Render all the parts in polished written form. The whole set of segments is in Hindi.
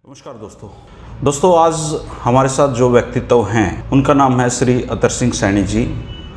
नमस्कार दोस्तों आज हमारे साथ जो व्यक्तित्व हैं उनका नाम है श्री अतर सिंह सैनी जी।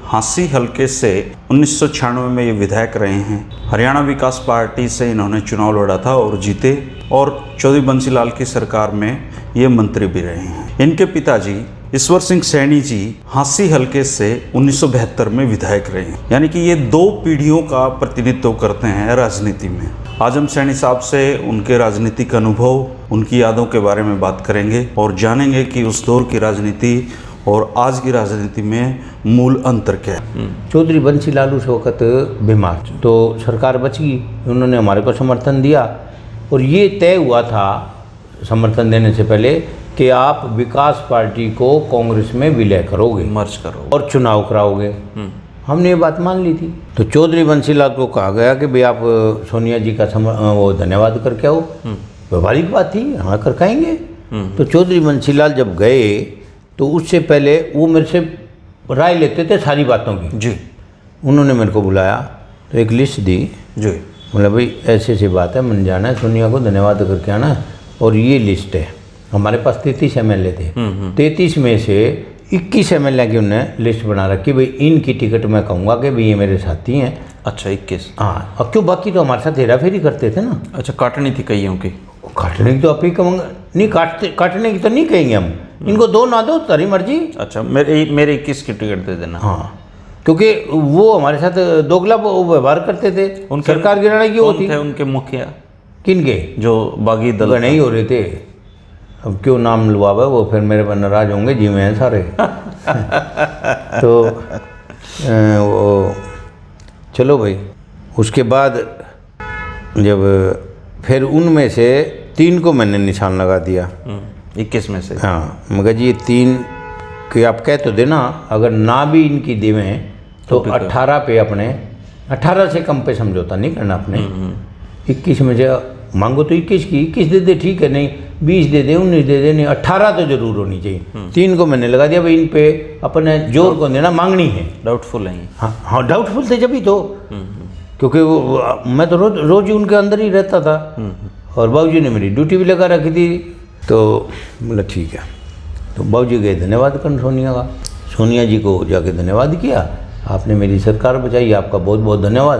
हांसी हलके से 1996 में ये विधायक रहे हैं। हरियाणा विकास पार्टी से इन्होंने चुनाव लड़ा था और जीते और चौधरी बंसीलाल की सरकार में ये मंत्री भी रहे हैं। इनके पिताजी ईश्वर सिंह सैनी जी हांसी हलके से 1972 में विधायक रहे हैं, यानी कि ये दो पीढ़ियों का प्रतिनिधित्व करते हैं राजनीति में। आज हम सैनी साहब से उनके राजनीतिक अनुभव, उनकी यादों के बारे में बात करेंगे और जानेंगे कि उस दौर की राजनीति और आज की राजनीति में मूल अंतर क्या है। चौधरी बंसीलाल उस वक्त बीमार तो सरकार बच गई, उन्होंने हमारे को समर्थन दिया और ये तय हुआ था समर्थन देने से पहले कि आप विकास पार्टी को कांग्रेस में विलय करोगे, मर्ज करो और चुनाव कराओगे। हमने ये बात मान ली थी। तो चौधरी बंसीलाल को कहा गया कि भाई आप सोनिया जी का वो धन्यवाद करके आओ। व्यवहारिक बात थी, हाँ करकाएंगे। तो चौधरी बंसीलाल जब गए तो उससे पहले वो मेरे से राय लेते थे सारी बातों की जी। उन्होंने मेरे को बुलाया तो एक लिस्ट दी जी। बोला भाई ऐसी ऐसी बात है, मन जाना है, सोनिया को धन्यवाद करके आना, और ये लिस्ट है। हमारे पास 33 MLA थे। 33 में से 21 MLA की उन्हें लिस्ट बना रखी, भाई इनकी टिकट मैं कहूँगा कि भाई ये मेरे साथी हैं। अच्छा 21। हाँ, अब क्यों, बाकी तो हमारे साथ हेरा फेरी करते थे ना। अच्छा, काटनी थी कईयों की। काटने की तो आप ही कहूँगा, नहीं काटने की तो नहीं कहेंगे हम, इनको दो ना दो तारी मर्जी। अच्छा, मेरे 21 की टिकट दे देना। हाँ, क्योंकि वो हमारे साथ दोगला व्यवहार करते थे। सरकार गिराने की होती थे उनके मुखिया, किनके जो बागी दल नहीं हो रहे थे। अब क्यों नाम लुआवा, वो फिर मेरे पर नाराज होंगे जी में सारे। तो वो चलो भाई, उसके बाद जब फिर उनमें से 3 को मैंने निशान लगा दिया 21 में से। हाँ, मगर जी ये 3 कि आप कह तो देना, अगर ना भी इनकी देवें तो 18 पे अपने 18 से कम पे समझौता नहीं करना अपने। 21 में से मांगो तो 21 की 21 दे दे, ठीक है, नहीं 20 दे दे, 19 दे दे, नहीं 18 तो जरूर होनी चाहिए। 3 को मैंने लगा दिया भाई इन पे अपने जोर को देना, मांगनी है। डाउटफुल है। हाँ हाँ, डाउटफुल थे जब ही तो, क्योंकि वो मैं तो रोज ही उनके अंदर ही रहता था और बाबूजी ने मेरी ड्यूटी भी लगा रखी थी। तो बोला ठीक है। तो बाबूजी गए धन्यवाद करने सोनिया का, सोनिया जी को जाके धन्यवाद किया, आपने मेरी सरकार बचाई, आपका बहुत बहुत धन्यवाद।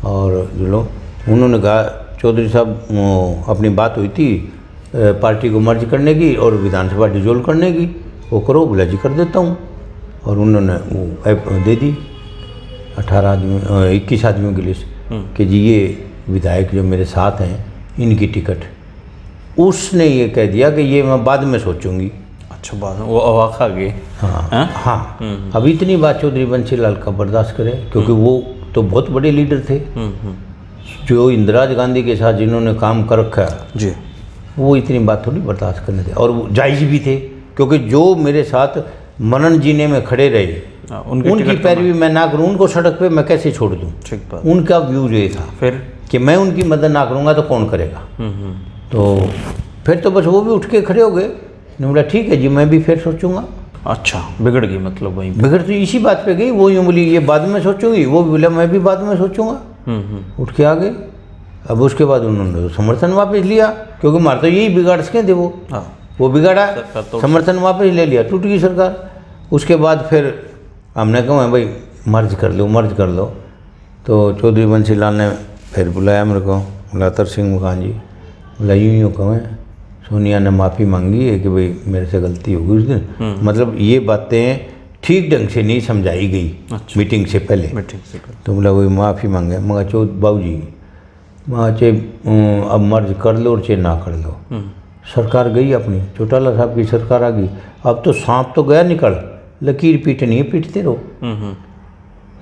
और जो लोग उन्होंने कहा चौधरी साहब अपनी बात हुई थी पार्टी को मर्ज करने की और विधानसभा डिजोल्व करने की, वो करो। बोला जी कर देता हूँ। और उन्होंने वो ऐप दे दी 21 आदमियों की लिस्ट कि जी ये विधायक जो मेरे साथ हैं इनकी टिकट। उसने ये कह दिया कि ये मैं बाद में सोचूंगी। अच्छा, बाद में वो अवाक आ गई। हाँ हाँ, अब इतनी बात चौधरी बंसीलाल का बर्दाश्त करे, क्योंकि वो तो बहुत बड़े लीडर थे जो इंदिरा गांधी के साथ जिन्होंने काम कर रखा जी, वो इतनी बात थोड़ी बर्दाश्त करने थे। और वो जायज़ भी थे, क्योंकि जो मेरे साथ मरण जीने में खड़े रहे उनकी पैरवी मैं ना करूँ, उनको सड़क पे मैं कैसे छोड़ दूँ। ठीक बात। उनका व्यू ये था फिर कि मैं उनकी मदद ना करूँगा तो कौन करेगा। तो फिर तो बस वो भी उठ के खड़े हो गए। ने बोला ठीक है जी, मैं भी फिर सोचूंगा। अच्छा, बिगड़ गई मतलब वहीं बिगड़ तो इसी बात पे गई। वो यूँ बोली ये बाद में सोचूंगी, वो भी बोला मैं भी बाद में सोचूंगा। उठ के आ गए। अब उसके बाद उन्होंने समर्थन वापस लिया, क्योंकि मार तो यही बिगाड़ सके थे वो। हाँ, वो बिगाड़ा, समर्थन वापस ले लिया, टूट गई सरकार। उसके बाद फिर हमने कहा भाई मर्ज कर लो। तो चौधरी बंसीलाल ने फिर बुलाया मेरे को, बोला अतर सिंह मुखान जी, बोला यूँ कहें सोनिया ने माफ़ी मांगी है कि भाई मेरे से गलती हो गई उस दिन। मतलब ये बातें ठीक ढंग से नहीं समझाई गई। अच्छा। मीटिंग से पहले। तो बोला वही माफ़ी मांगे। मगर बाबू जी वहाँ चे अब मर्ज कर लो और चे ना कर लो। सरकार गई अपनी, चौटाला साहब की सरकार आ गई। अब तो सांप तो गया निकल, लकीर पीटनी है, पीटते रहो।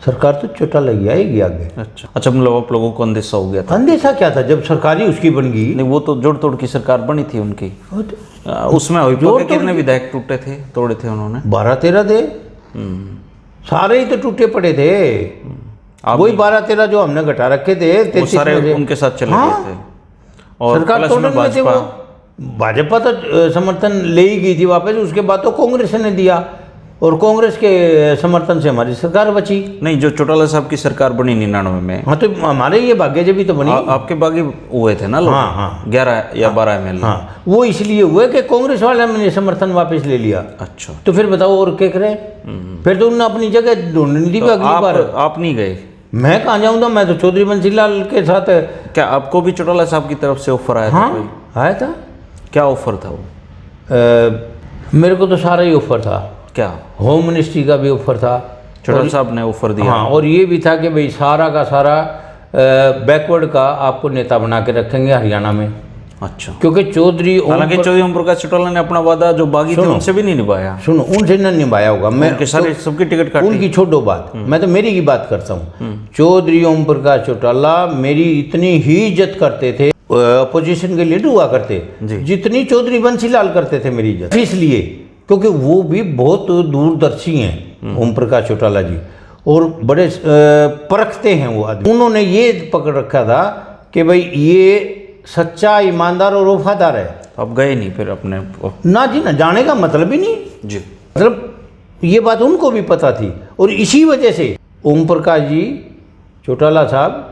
सरकार तो चौटाला ही आएगी आगे। अच्छा, मतलब आप लोगों को अंदेशा हो गया था? अंदेशा क्या था, जब सरकार ही उसकी बन गई। नहीं, वो तो जोड़ तोड़ की सरकार बनी थी उनकी। उसमें कितने विधायक टूटे थे, तोड़े थे उन्होंने? 12-13 थे। सारे ही तो टूटे पड़े थे। वही 12-13 जो हमने घटा रखे थे, 33 सारे उनके साथ चले गए थे। और सरकार तोड़ने में थे वो। भाजपा तो समर्थन ले ही गई थी वापस, उसके बाद तो कांग्रेस ने दिया। और कांग्रेस के समर्थन से हमारी सरकार बची। नहीं, जो चौटाला साहब की सरकार बनी 99 में, हाँ, तो हमारे ये भाग्य जब भी तो बनी। आपके बागी हुए थे ना लोग? हाँ, हाँ। 11 या 12 MLA। हाँ, वो इसलिए हुए कि कांग्रेस वाले मैंने समर्थन वापस ले लिया। अच्छा। तो फिर बताओ और क्या करें? फिर तो उन्होंने अपनी जगह ढूंढनी थी। तो अगली बार आप नहीं गए? मैं कहाँ जाऊँगा, मैं तो चौधरी बंसी लाल के साथ। क्या आपको भी चौटाला साहब की तरफ से ऑफर आया था? हाँ, कोई आया था। क्या ऑफर था वो? मेरे को तो सारा ही ऑफर था। क्या? होम मिनिस्ट्री का भी ऑफर था। चौटाला साहब ने ऑफर दिया? हाँ, और ये भी था कि भाई सारा का सारा बैकवर्ड का आपको नेता बना के रखेंगे हरियाणा में। अच्छा। क्योंकि चौधरी हालांकि चौधरी ओम प्रकाश चौटाला ने अपना वादा जो बागी थे उनसे भी नहीं निभाया। सुनो, उनसे न निभाया होगा। मैं उनके सारे सबकी टिकट काटी। उनकी छोड़ो बात, मैं तो मेरी की बात करता हूँ। चौधरी ओम प्रकाश चौटाला मेरी इतनी ही इज्जत करते थे, अपोजिशन के लीडर हुआ करते, जितनी चौधरी बंसी लाल करते थे मेरी इज्जत। इसलिए क्योंकि वो भी बहुत दूरदर्शी हैं ओम प्रकाश चौटाला जी, और बड़े परखते हैं वो आदमी। उन्होंने ये पकड़ रखा था कि भाई ये सच्चा, ईमानदार और वफादार है। अब गए नहीं फिर अपने ना जी, ना जाने का मतलब ही नहीं जी। मतलब ये बात उनको भी पता थी, और इसी वजह से ओम प्रकाश जी चौटाला साहब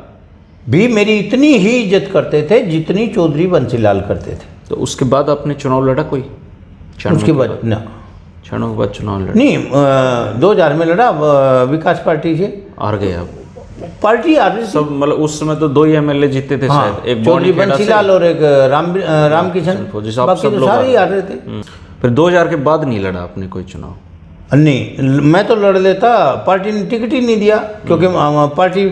भी मेरी इतनी ही इज्जत करते थे जितनी चौधरी बंसीलाल करते थे। तो उसके बाद आपने चुनाव लड़ा कोई? उसके बाद ना, क्षणों के बाद चुनाव लड़ा नहीं, 2000 में लड़ा विकास पार्टी से। हार गए आप? पार्टी हार रही सब, मतलब उस समय तो 2 ही MLA जीते थे शायद, एक चौधरी बंसीलाल और एक रामकिशन, बाकी तो सारे ही हार रहे थे। फिर 2000 के बाद नहीं लड़ा आपने कोई चुनाव? नहीं, मैं तो लड़ लेता, पार्टी ने टिकट ही नहीं दिया, क्योंकि पार्टी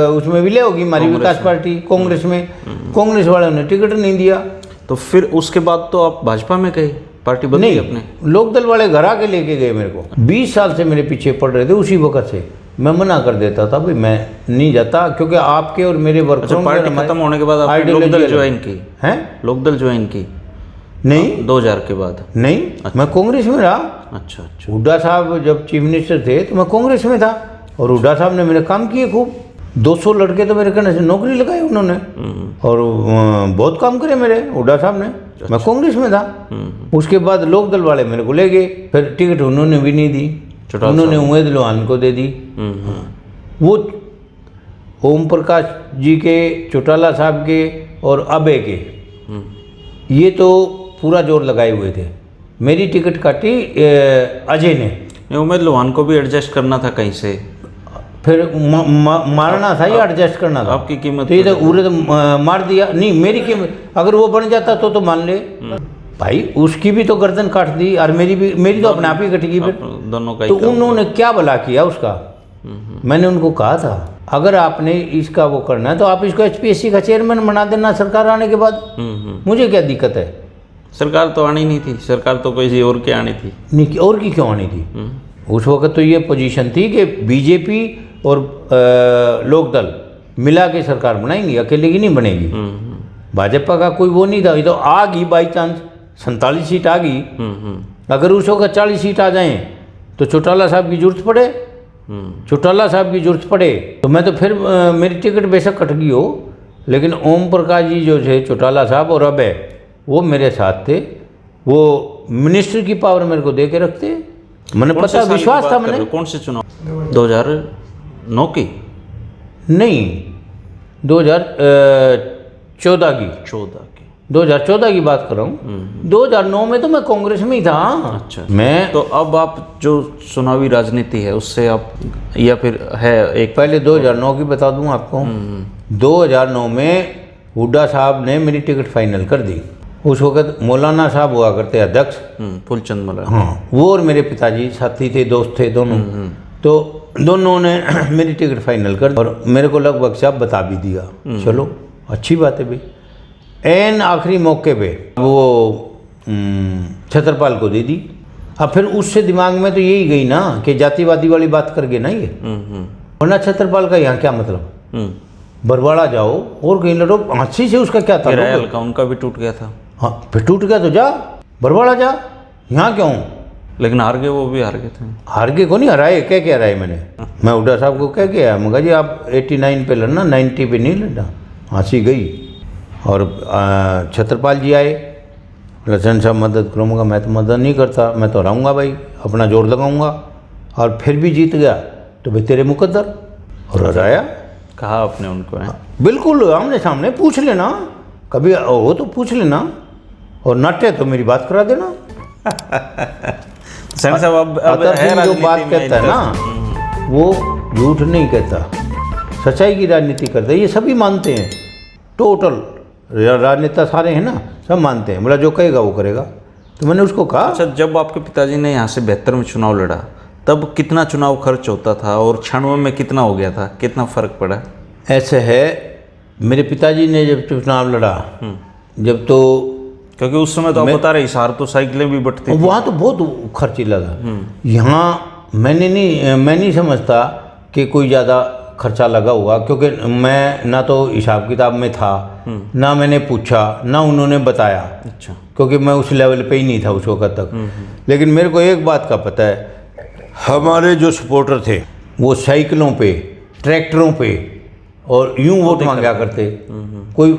उसमें विलय होगी हमारी विकास पार्टी कांग्रेस में, कांग्रेस वालों ने टिकट नहीं दिया। तो फिर उसके बाद तो आप भाजपा में गए, पार्टी बदली अपने? लोकदल वाले घर आके लेके गए मेरे को। 20 साल से मेरे पीछे पड़ रहे थे, उसी वक्त से मैं मना कर देता था भाई मैं नहीं जाता, क्योंकि आपके और मेरे वर्करों। पार्टी खत्म होने के बाद आपने लोकदल ज्वाइन की? हैं? लोकदल ज्वाइन की? नहीं, 2000 के बाद नहीं। मैं कांग्रेस में रहा। अच्छा। हुड्डा साहब जब चीफ मिनिस्टर थे तो मैं कांग्रेस में था, और हुड्डा साहब ने मेरे काम किए खूब। 200 लड़के तो मेरे कहने से नौकरी लगाई उन्होंने, और बहुत काम करे मेरे हुड्डा साहब ने। मैं कांग्रेस में था। उसके बाद लोकदल वाले मेरे को ले गए, फिर टिकट उन्होंने भी नहीं दी, उन्होंने उम्मीद लोहान को दे दी। वो ओम प्रकाश जी के, चौटाला साहब के और अबे के, ये तो पूरा जोर लगाए हुए थे। मेरी टिकट काटी अजय ने। उम्मीद लोहान को भी एडजस्ट करना था कहीं से, फिर मारना था या एडजस्ट करना था? आपकी कीमत तो ये तो उरे तो मार दिया। नहीं, मेरी कीमत अगर वो बन जाता तो मान ले भाई, उसकी भी तो गर्दन काट दी, और मेरी तो अपने आप ही कटेगी फिर दोनों का। तो उन्होंने क्या भला किया उसका? मैंने उनको कहा था अगर आपने इसका वो करना है तो आप इसको HPSC का चेयरमैन बना देना सरकार आने के बाद, मुझे क्या दिक्कत है? सरकार तो आनी नहीं थी, सरकार तो कोई और की आनी थी। नहीं, और की क्यों आनी थी? उस वक्त तो ये पोजीशन थी कि बीजेपी और लोकदल मिला के सरकार बनाएंगी, अकेले की नहीं बनेगी। भाजपा का कोई वो नहीं था। ये तो आ गई बाई चांस 47 सीट आ गई। अगर उस वक्त 40 सीट आ जाएं तो चौटाला साहब की जरूरत पड़े, चौटाला साहब की जरूरत पड़े तो मैं तो फिर मेरी टिकट बेशक कट गई हो, लेकिन ओम प्रकाश जी जो थे चौटाला साहब और अबे, वो मेरे साथ थे। वो मिनिस्टर की पावर मेरे को दे के रखते, मैंने पता, विश्वास था मैंने। कौन से चुनाव? 2009 की? नहीं, 2014 की। 2014 की बात कर रहा हूँ। 2009 में तो मैं कांग्रेस में ही था। अच्छा। मैं तो अब आप जो चुनावी राजनीति है उससे आप, या फिर है एक, पहले 2009 की बता दूं आपको। 2009 में हुड्डा साहब ने मेरी टिकट फाइनल कर दी। उस वक्त मौलाना साहब हुआ करते अध्यक्ष, फूलचंद मौलाना। हाँ, वो और मेरे पिताजी साथी थे, दोस्त थे दोनों। तो दोनों ने मेरी टिकट फाइनल कर दी, और मेरे को लगभग साहब बता भी दिया। चलो अच्छी बात है भाई। एन आखिरी मौके पे वो छतरपाल को दे दी। अब फिर उससे दिमाग में तो यही गई ना कि जातिवादी वाली बात कर गए ना ये, वरना छतरपाल का यहाँ क्या मतलब? बरवाड़ा जाओ और कहीं लड़ो, हाथी से उसका क्या था? का उनका भी टूट गया था। हाँ, फिर टूट गया तो जा बरवाड़ा जा, यहाँ क्यों? लेकिन हार गए, वो भी हार गए थे। हार गए को नहीं हराए, क्या क्या हराए मैंने? मैं हुड्डा साहब को क्या किया, मैं कहा जी आप 89 पे लड़ना, 90 पे नहीं लड़ना। हाँसी गई, और छतरपाल जी आए, लसन साहब मदद करूँगा, मैं तो मदद नहीं करता, मैं तो रहूँगा भाई, अपना जोर लगाऊँगा, और फिर भी जीत गया तो भाई तेरे मुकद्दर। और हराया। कहा आपने उनको है? बिल्कुल आमने सामने पूछ लेना, कभी हो तो पूछ लेना, और नाट्य तो मेरी बात करा देना। सैनी साहब अब अतर है सिंह जो राजनीति बात में कहता है ना, वो झूठ नहीं कहता, सच्चाई की राजनीति करता है। ये सभी मानते हैं, टोटल राजनेता सारे हैं ना, सब मानते हैं, बोला जो कहेगा वो करेगा। तो मैंने उसको कहा। अच्छा, जब आपके पिताजी ने यहाँ से 72 में चुनाव लड़ा, तब कितना चुनाव खर्च होता था और 96 में कितना हो गया था, कितना फर्क पड़ा? ऐसे है, मेरे पिताजी ने जब चुनाव लड़ा, जब तो क्योंकि उस समय तो आप बता रहे हिसार तो साइकिलें भी बटती थी। वहाँ तो बहुत खर्चीला था। यहाँ मैं नहीं समझता कि कोई ज़्यादा खर्चा लगा हुआ, क्योंकि मैं ना तो हिसाब किताब में था, ना मैंने पूछा, ना उन्होंने बताया। अच्छा। क्योंकि मैं उस लेवल पे ही नहीं था उस वक्त तक। लेकिन मेरे को एक बात का पता है, हमारे जो सपोर्टर थे वो साइकिलों पे, ट्रैक्टरों पे और यूं वोट मांगा करते। कोई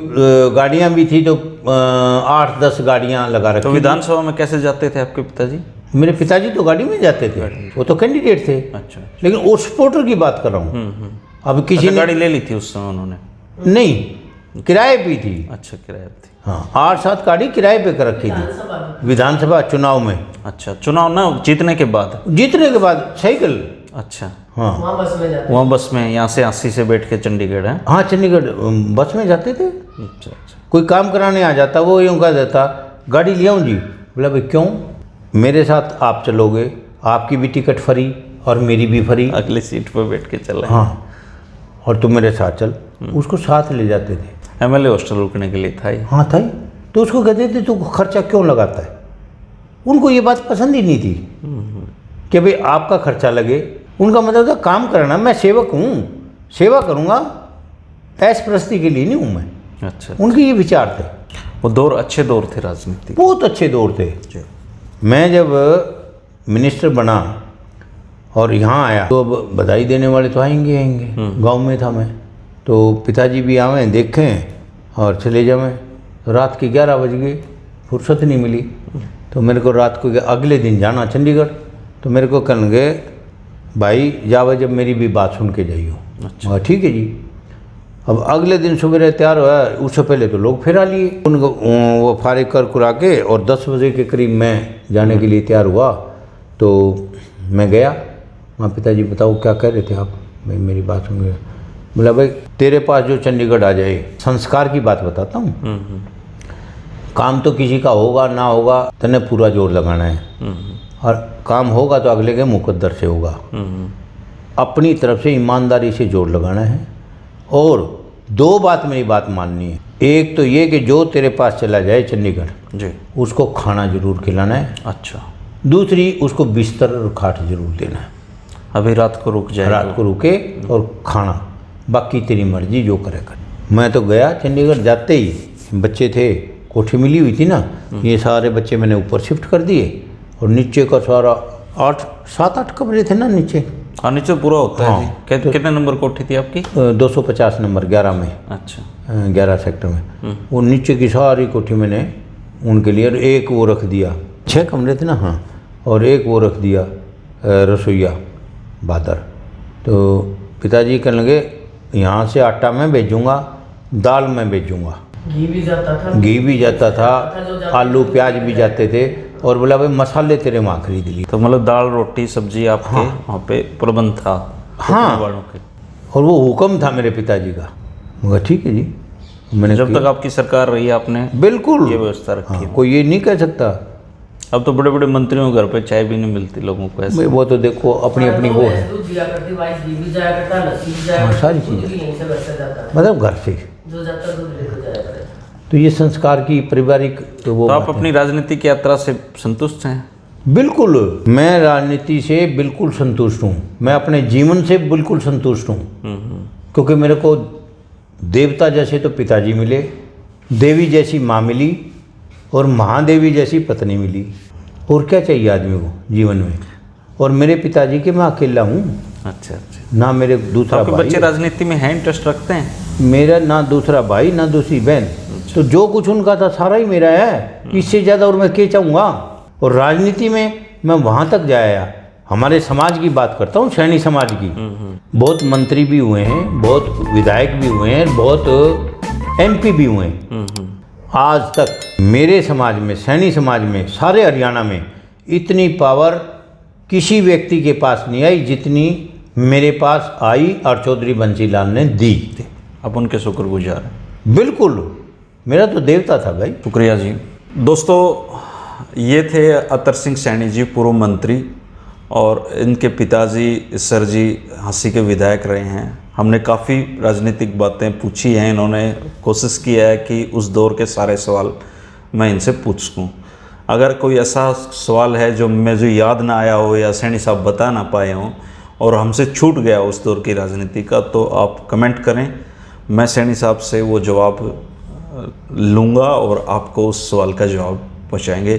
गाड़ियां भी थी तो 8-10 गाड़ियां लगा रखी। तो विधानसभा में कैसे जाते थे आपके पिताजी? मेरे पिताजी तो गाड़ी में जाते थे, वो तो कैंडिडेट थे। अच्छा। लेकिन वो सपोर्टर की बात कर रहा हूँ। अब किसी ने गाड़ी ले ली थी उस समय उन्होंने? नहीं, किराए पे थी। अच्छा, किराए पे थी। हाँ, 8-7 गाड़ी किराए पे कर रखी थी विधानसभा चुनाव में। अच्छा, चुनाव ना जीतने के बाद? जीतने के बाद साइकिल। अच्छा। हाँ, वहाँ बस में यहाँ से 80 से बैठ के चंडीगढ़ है? हाँ, चंडीगढ़ बस में जाते थे। अच्छा अच्छा। कोई काम कराने आ जाता, वो यूँ कह देता गाड़ी ले आऊँ जी। बोला भाई क्यों, मेरे साथ आप चलोगे, आपकी भी टिकट फ्री और मेरी भी फ्री, अगली सीट पर बैठ के चला। हाँ, और तुम मेरे साथ चल। उसको साथ ले जाते थे। MLA हॉस्टल रुकने के लिए था ही। हाँ था ही। तो उसको कहते थे तू खर्चा क्यों लगाता है। उनको ये बात पसंद ही नहीं थी कि भाई आपका खर्चा लगे। उनका मतलब था काम करना, मैं सेवक हूँ, सेवा करूँगा, ऐश प्रस्ती के लिए नहीं हूँ मैं। अच्छा। उनके ये विचार थे। वो दौर अच्छे दौर थे राजनीति, बहुत अच्छे दौर थे। मैं जब मिनिस्टर बना और यहाँ आया तो अब बधाई देने वाले तो आएंगे गांव में था मैं, तो पिताजी भी आवें देखें और चले जावें। तो रात के 11 बज गए, फुर्सत नहीं मिली। तो मेरे को रात को अगले दिन जाना चंडीगढ़। तो मेरे को कहेंगे भाई जावे, जब मेरी भी बात सुन के जाइयो। अच्छा, ठीक है जी। अब अगले दिन सुबह तैयार हुआ, उससे पहले तो लोग फिरा लिए उनको, वो फारिग कर कुरा के, और 10 बजे के करीब मैं जाने के लिए तैयार हुआ। तो मैं गया वहाँ, पिताजी बताओ क्या कह रहे थे आप? भाई मेरी बात सुन गए। बोला भाई तेरे पास जो चंडीगढ़ आ जाए, संस्कार की बात बताता हूँ, काम तो किसी का होगा ना होगा, तने पूरा जोर लगाना है, और काम होगा तो अगले के मुकद्दर से होगा। अपनी तरफ से ईमानदारी से जोर लगाना है, और 2 बात मेरी बात माननी है। एक तो ये कि जो तेरे पास चला जाए चंडीगढ़ जी, उसको खाना जरूर खिलाना है। अच्छा। दूसरी, उसको बिस्तर और खाट जरूर देना है। अभी रात को रुक जाए, रात को रुके और खाना, बाकी तेरी मर्जी जो करे कर। मैं तो गया चंडीगढ़, जाते ही बच्चे थे, कोठी मिली हुई थी ना, ये सारे बच्चे मैंने ऊपर शिफ्ट कर दिए, और नीचे का सारा 7-8 कमरे थे ना नीचे। हाँ, नीचे पूरा होता हाँ, है जी। कितने नंबर कोठी थी आपकी? 250 नंबर 11 में। अच्छा। 11 सेक्टर में। वो नीचे की सारी कोठी मैंने उनके लिए, एक वो रख दिया, 6 कमरे थे ना, हाँ, और एक वो रख दिया रसोईया बादर। तो पिताजी कहने लगे यहाँ से आटा मैं भेजूँगा, दाल मैं भेजूँगा, घी भी जाता था, आलू प्याज भी जाते थे, और बोला भाई मसाले तेरे वहाँ खरीद लिए। तो मतलब दाल रोटी सब्जी आपके वहाँ पे प्रबंध था? हाँ, वालों के। और वो हुक्म था मेरे पिताजी का। मगर ठीक है जी, मैंने जब तक आपकी सरकार रही आपने बिल्कुल ये व्यवस्था रखी। हाँ, कोई ये नहीं कह सकता। अब तो बड़े बड़े मंत्रियों के घर पे चाय भी नहीं मिलती लोगों को ऐसे। वो तो देखो अपनी अपनी वो है। दूध दिया करती, वाइस घी भी जाया करता, लस्सी भी जाया हाँ, करता, सारी दूध चीजें। भी यहीं से बचता जाता है। मतलब घर से। जो जाता दूध लेकर जाया करे। तो ये संस्कार की पारिवारिक तो वो तो आप बात है। अपनी राजनीतिक यात्रा से संतुष्ट हैं? बिल्कुल, मैं राजनीति से बिल्कुल संतुष्ट हूँ। मैं अपने जीवन से बिल्कुल संतुष्ट हूँ, क्योंकि मेरे को देवता जैसे तो पिताजी मिले, देवी जैसी माँ मिली, और महादेवी जैसी पत्नी मिली। और क्या चाहिए आदमी को जीवन में? और मेरे पिताजी के मैं अकेला हूँ। अच्छा अच्छा। ना मेरे दूसरा आपके भाई बच्चे राजनीति में हैं, इंटरेस्ट रखते हैं? मेरा ना दूसरा भाई, ना दूसरी बहन। तो जो कुछ उनका था सारा ही मेरा है, इससे ज़्यादा और मैं क्या चाहूँगा। और राजनीति में मैं वहाँ तक जाया, हमारे समाज की बात करता हूँ, सैनी समाज की। बहुत मंत्री भी हुए हैं, बहुत विधायक भी हुए हैं, बहुत MP भी हुए हैं। आज तक मेरे समाज में, सैनी समाज में, सारे हरियाणा में इतनी पावर किसी व्यक्ति के पास नहीं आई जितनी मेरे पास आई और चौधरी बंसीलाल ने दी। आप उनके शुक्रगुजार हैं। बिल्कुल, मेरा तो देवता था भाई। शुक्रिया जी। दोस्तों, ये थे अतर सिंह सैनी जी, पूर्व मंत्री, और इनके पिताजी सर जी हांसी के विधायक रहे हैं। हमने काफ़ी राजनीतिक बातें पूछी हैं, इन्होंने कोशिश किया है कि उस दौर के सारे सवाल मैं इनसे पूछ सकूँ। अगर कोई ऐसा सवाल है जो मुझे याद ना आया हो या सैनी साहब बता ना पाए हों और हमसे छूट गया उस दौर की राजनीति का, तो आप कमेंट करें, मैं सैनी साहब से वो जवाब लूँगा और आपको उस सवाल का जवाब पहुँचाएंगे।